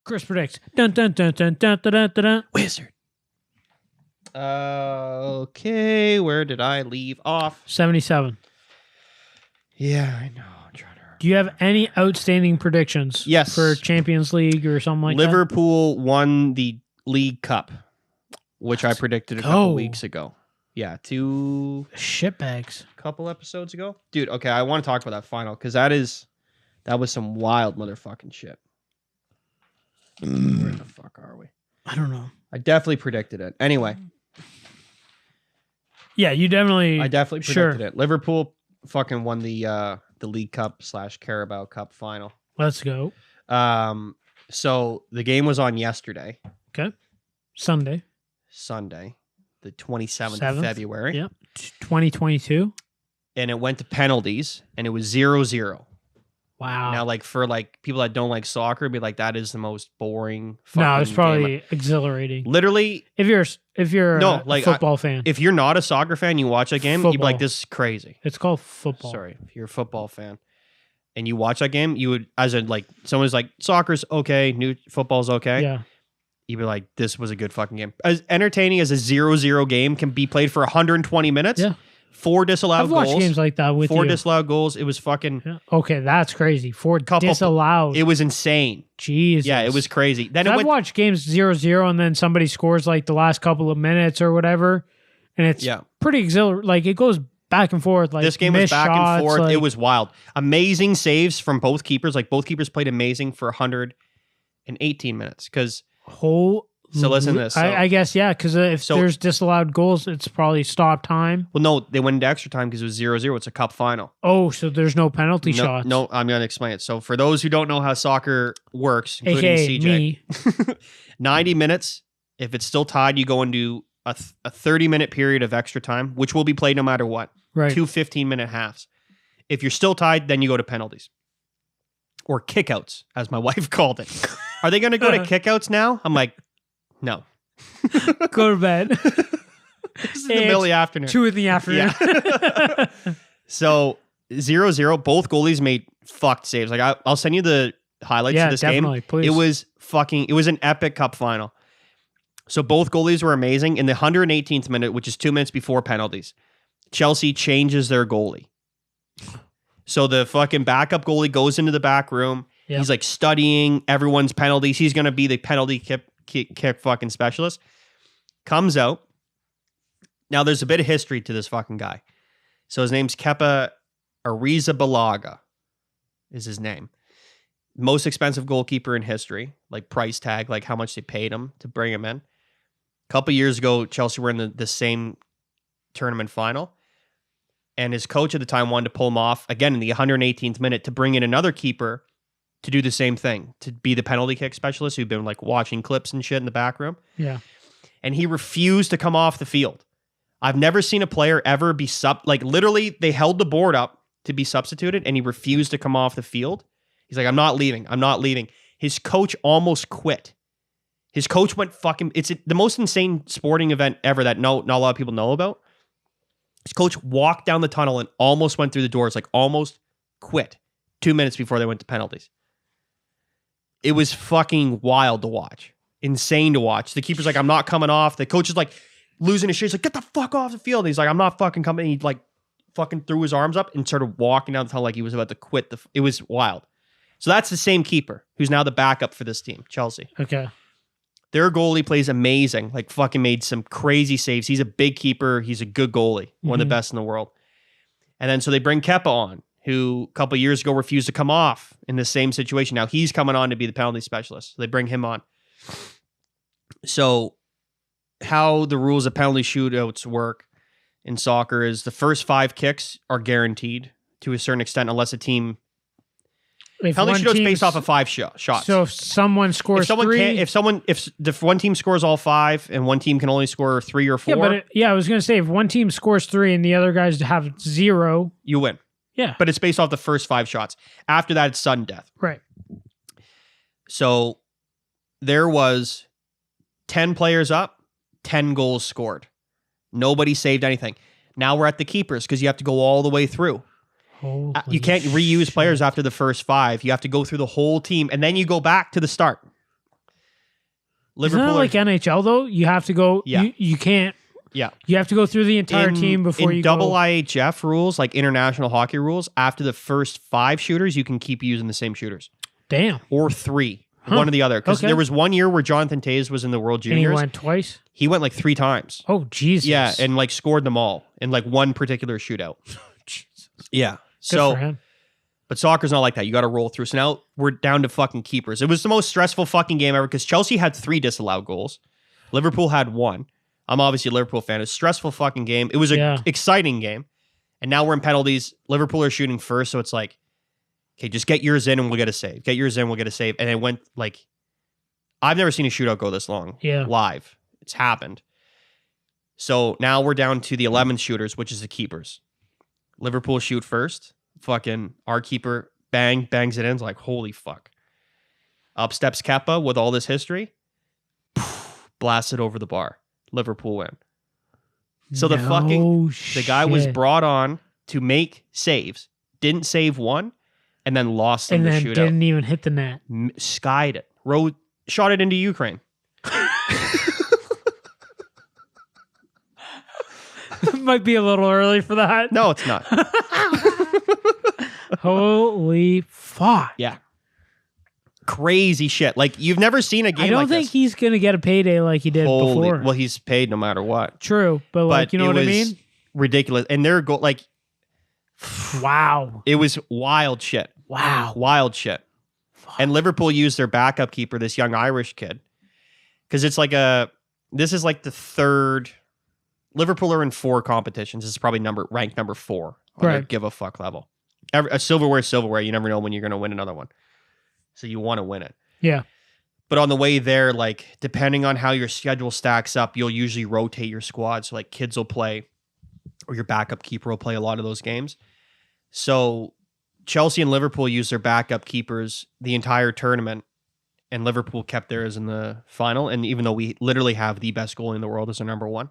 Chris predicts. Dun, dun, dun, dun, dun, dun, dun, dun. Wizard. Okay, where did I leave off? 77. Yeah, I know. I'm trying to Do you have any outstanding predictions? Yes. For Champions League or something like that? Liverpool won the League Cup, which I predicted a couple weeks ago. Yeah, shitbags. Couple episodes ago. Dude, okay, I want to talk about that final because that was some wild motherfucking shit. Where the fuck are we? I don't know. I definitely predicted it. Anyway. Yeah, you definitely. I definitely predicted it. Liverpool fucking won the League Cup / Carabao Cup final. Let's go. So the game was on yesterday. Okay. Sunday, the 27th of February. Yep. 2022. And it went to penalties, and it was 0-0. Wow. Now, like, for like people that don't like soccer, be like, that is the most boring fucking No, it's probably game. Exhilarating. Literally, if you're a football fan. If you're not a soccer fan, you watch that game, you'd be like, this is crazy. It's called football. Sorry, if you're a football fan and you watch that game, you would, as a like, someone's like, soccer's okay, new football's okay. Yeah. You'd be like, this was a good fucking game. As entertaining as a 0-0 game can be played for 120 minutes. Yeah. 4 disallowed goals. I've watched games like that with 4 you. disallowed goals. It was fucking... Yeah. Okay, that's crazy. 4 disallowed. It was insane. Jesus. Yeah, it was crazy. Then I've watched games 0-0 and then somebody scores like the last couple of minutes or whatever. And it's pretty exhilarating. Like, it goes back and forth. Like, this game was back and forth. Like, it was wild. Amazing saves from both keepers. Like, both keepers played amazing for 118 minutes. Because... So listen to this. So, I guess, yeah, because if there's disallowed goals, it's probably stop time. Well, no, they went into extra time because it was 0-0. It's a cup final. Oh, so there's no penalty shots. No, I'm going to explain it. So for those who don't know how soccer works, including AKA CJ, me. 90 minutes, if it's still tied, you go into a 30-minute period of extra time, which will be played no matter what. Right. 2 15-minute halves. If you're still tied, then you go to penalties. Or kickouts, as my wife called it. Are they going to go to kickouts now? I'm like... No. Go to bed. This is the middle of the afternoon. 2 in the afternoon. Yeah. So 0-0, both goalies made fucked saves. Like I'll send you the highlights of this game. Please. It was an epic cup final. So both goalies were amazing. In the 118th minute, which is 2 minutes before penalties, Chelsea changes their goalie. So the fucking backup goalie goes into the back room. Yep. He's like studying everyone's penalties. He's going to be the penalty kick fucking specialist. Comes out. Now there's a bit of history to this fucking guy. So his name's Kepa Arrizabalaga is his name. Most expensive goalkeeper in history. Like price tag, like how much they paid him to bring him in. A couple years ago, Chelsea were in the same tournament final. And his coach at the time wanted to pull him off again in the 118th minute to bring in another keeper to do the same thing, to be the penalty kick specialist who'd been like watching clips and shit in the back room. Yeah. And he refused to come off the field. I've never seen a player ever be like literally they held the board up to be substituted and he refused to come off the field. He's like, I'm not leaving. His coach almost quit. His coach went fucking, it's the most insane sporting event ever that not a lot of people know about. His coach walked down the tunnel and almost went through the doors, like almost quit 2 minutes before they went to penalties. It was fucking wild to watch. Insane to watch. The keeper's like, I'm not coming off. The coach is like losing his shit. He's like, get the fuck off the field. And he's like, I'm not fucking coming. He like fucking threw his arms up and started walking down the tunnel like he was about to quit. It was wild. So that's the same keeper who's now the backup for this team, Chelsea. Okay. Their goalie plays amazing. Like fucking made some crazy saves. He's a big keeper. He's a good goalie. One of the best in the world. And then so they bring Kepa on, who a couple years ago refused to come off in the same situation. Now he's coming on to be the penalty specialist. So they bring him on. So how the rules of penalty shootouts work in soccer is the first 5 kicks are guaranteed to a certain extent unless a team... Penalty shootouts based off of 5 shots. So if someone scores 3... If the one team scores all 5 and one team can only score 3 or 4... I was going to say, if one team scores 3 and the other guys have 0... You win. Yeah. But it's based off the first 5 shots. After that, it's sudden death. Right. So there was 10 players up, 10 goals scored. Nobody saved anything. Now we're at the keepers because you have to go all the way through. You can't reuse players after the first 5. You have to go through the whole team, and then you go back to the start. Isn't that like NHL though? You have to go. Yeah. You can't. Yeah. You have to go through the entire team before you double go. IHF rules, like international hockey rules, after the first 5 shooters, you can keep using the same shooters. Damn. Or 3. One or the other. Because there was one year where Jonathan Toews was in the World Juniors. And he went twice? He went like 3 times. Oh, Jesus. Yeah, and like scored them all in like one particular shootout. Jesus. Yeah. Good So, for him. but soccer's not like that. You got to roll through. So now we're down to fucking keepers. It was the most stressful fucking game ever because Chelsea had 3 disallowed goals. Liverpool had 1. I'm obviously a Liverpool fan. It's a stressful fucking game. It was an exciting game. And now we're in penalties. Liverpool are shooting first. So it's like, okay, just get yours in and we'll get a save. Get yours in, we'll get a save. And it went like, I've never seen a shootout go this long. Live. It's happened. So now we're down to the 11th shooters, which is the keepers. Liverpool shoot first. Fucking our keeper bangs it in. It's like, holy fuck. Up steps Kepa with all this history. Blasts it over the bar. Liverpool win. So the guy was brought on to make saves, didn't save one, and then lost in the shootout. And then didn't even hit the net. Skied it. Shot it into Ukraine. Might be a little early for that. No, it's not. Holy fuck. Yeah. Crazy shit. Like, you've never seen a game like this. I don't think he's going to get a payday like he did before. Well, he's paid no matter what. True. But like, you know what I mean? Ridiculous. And their goal, like... Wow. It was wild shit. Wow. Wild shit. Fuck. And Liverpool used their backup keeper, this young Irish kid. Because it's like this is like the 3rd... Liverpool are in 4 competitions. This is probably ranked number 4 on their give a fuck level. A silverware. You never know when you're going to win another one. So you want to win it. Yeah. But on the way there, like, depending on how your schedule stacks up, you'll usually rotate your squad. So, like, kids will play, or your backup keeper will play a lot of those games. So Chelsea and Liverpool used their backup keepers the entire tournament, and Liverpool kept theirs in the final. And even though we literally have the best goalie in the world as our number 1,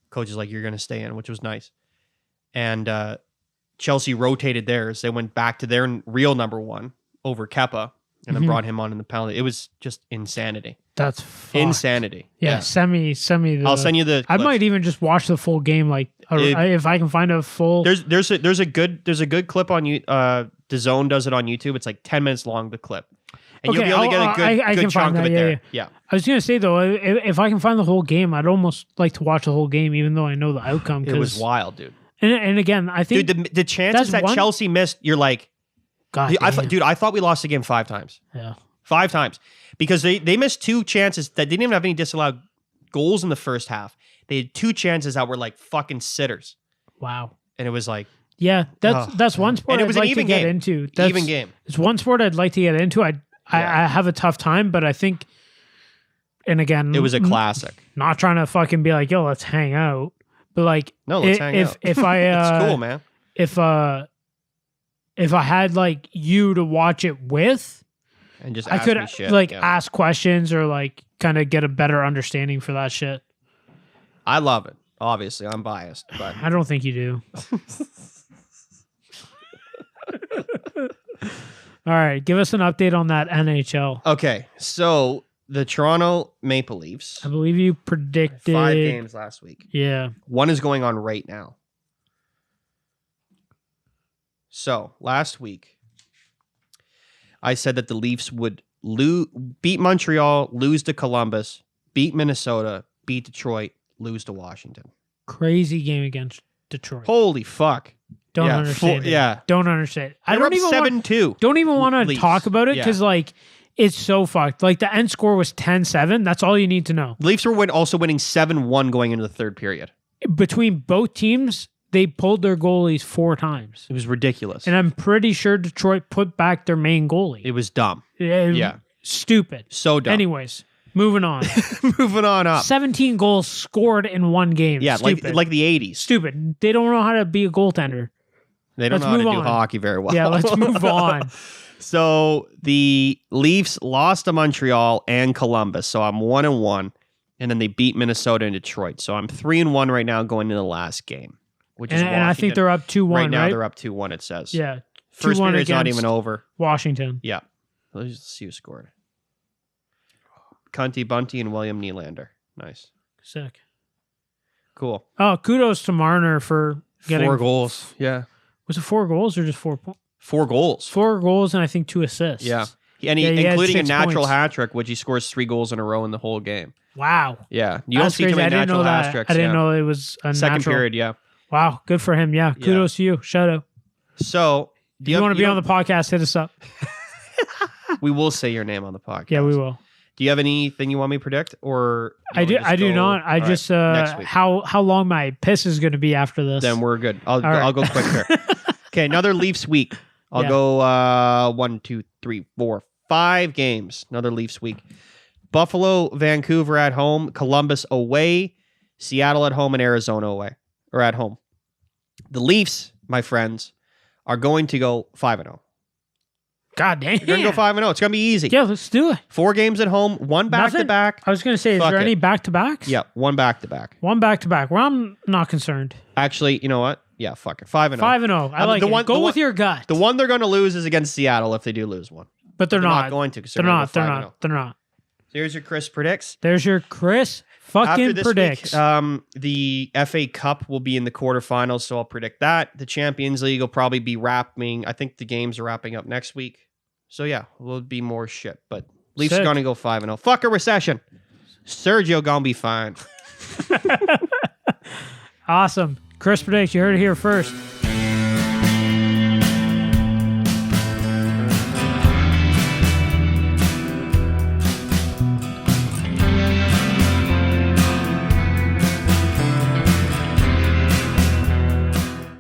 coach is like, you're going to stay in, which was nice. And Chelsea rotated theirs. They went back to their real number 1 over Kepa, and then brought him on in the penalty. It was just insanity. That's fucked. Insanity. Yeah. Send me the... I'll send you the clips. I might even just watch the full game, like if I can find a full... There's a good clip on you. DAZN does it on YouTube. It's like 10 minutes long, the clip. And you'll be able to get a good chunk of it there. Yeah. I was going to say, though, if I can find the whole game, I'd almost like to watch the whole game, even though I know the outcome. It was wild, dude. And again, I think... Dude, the chances that Chelsea missed, you're like... God, I thought we lost the game 5 times. Yeah. 5 times. Because they missed 2 chances that didn't even have any disallowed goals in the first half. They had 2 chances that were like fucking sitters. Wow. And it was like... Yeah, that's one sport I'd like to get into. Even game. It's one sport I'd like to get into. I have a tough time, but I think... And again... It was a classic. Not trying to fucking be like, yo, let's hang out. But like... No, let's hang out. If I... It's cool, man. If I had like you to watch it with, and just I could ask questions or like kind of get a better understanding for that shit. I love it. Obviously, I'm biased, but I don't think you do. All right, give us an update on that NHL. Okay, so the Toronto Maple Leafs. I believe you predicted 5 games last week. Yeah. 1 is going on right now. So, last week, I said that the Leafs would beat Montreal, lose to Columbus, beat Minnesota, beat Detroit, lose to Washington. Crazy game against Detroit. Holy fuck. Don't understand it. Don't understand. I don't even 7-2. Don't even want to talk about it because like it's so fucked. Like the end score was 10-7. That's all you need to know. The Leafs were also winning 7-1 going into the 3rd period. Between both teams, they pulled their goalies 4 times. It was ridiculous. And I'm pretty sure Detroit put back their main goalie. It was dumb. Yeah. Stupid. So dumb. Anyways, moving on. Moving on up. 17 goals scored in 1 game. Yeah, Stupid. like the 80s. Stupid. They don't know how to be a goaltender. They don't know how to do hockey very well. Yeah, let's move on. So the Leafs lost to Montreal and Columbus. So I'm 1-1. And then they beat Minnesota and Detroit. So I'm 3-1 right now going into the last game. And I think they're up 2-1, right? Right now they're up 2-1, it says. Yeah. First period's not even over. Washington. Yeah. Let's see who scored. Cunty Bunty, and William Nylander. Nice. Sick. Cool. Oh, kudos to Marner for getting 4 goals. Yeah. Was it 4 goals or just 4 points? 4 goals. 4 goals and I think 2 assists. Yeah. And including a natural hat trick, which he scores 3 goals in a row in the whole game. Wow. Yeah. You don't see too many natural hat tricks. I didn't know it was a second period, yeah. Wow. Good for him. Yeah. Kudos to you. Shout out. So, if you want to be on the podcast, hit us up. We will say your name on the podcast. Yeah, we will. Do you have anything you want me to predict? Or I do not. I just next week. How long my piss is going to be after this. Then we're good. I'll go quick here. Okay, another Leafs week. I'll go 1, 2, 3, 4, 5 games. Another Leafs week. Buffalo, Vancouver at home, Columbus away, Seattle at home, and Arizona away. Or at home. The Leafs, my friends, are going to go 5-0. God damn. They're going to go 5-0. It's going to be easy. Yeah, let's do it. 4 games at home, 1 back-to-back. I was going to say, is there any back-to-backs? Yeah, 1 back-to-back. 1 back-to-back. Well, I'm not concerned. Actually, you know what? Yeah, fuck it. 5-0. 5-0. I like it. Go with your gut. The one they're going to lose is against Seattle if they do lose one. But they're not going to. They're not. So here's your Chris predicts. There's your Chris fucking predicts. Week, the FA Cup will be in the quarterfinals, so I'll predict that. The Champions League will probably be wrapping. I think the games are wrapping up next week. So yeah, will be more shit. But Leafs are gonna go 5-0. Fuck a recession. Sergio gonna be fine. Awesome. Chris predicts. You heard it here first.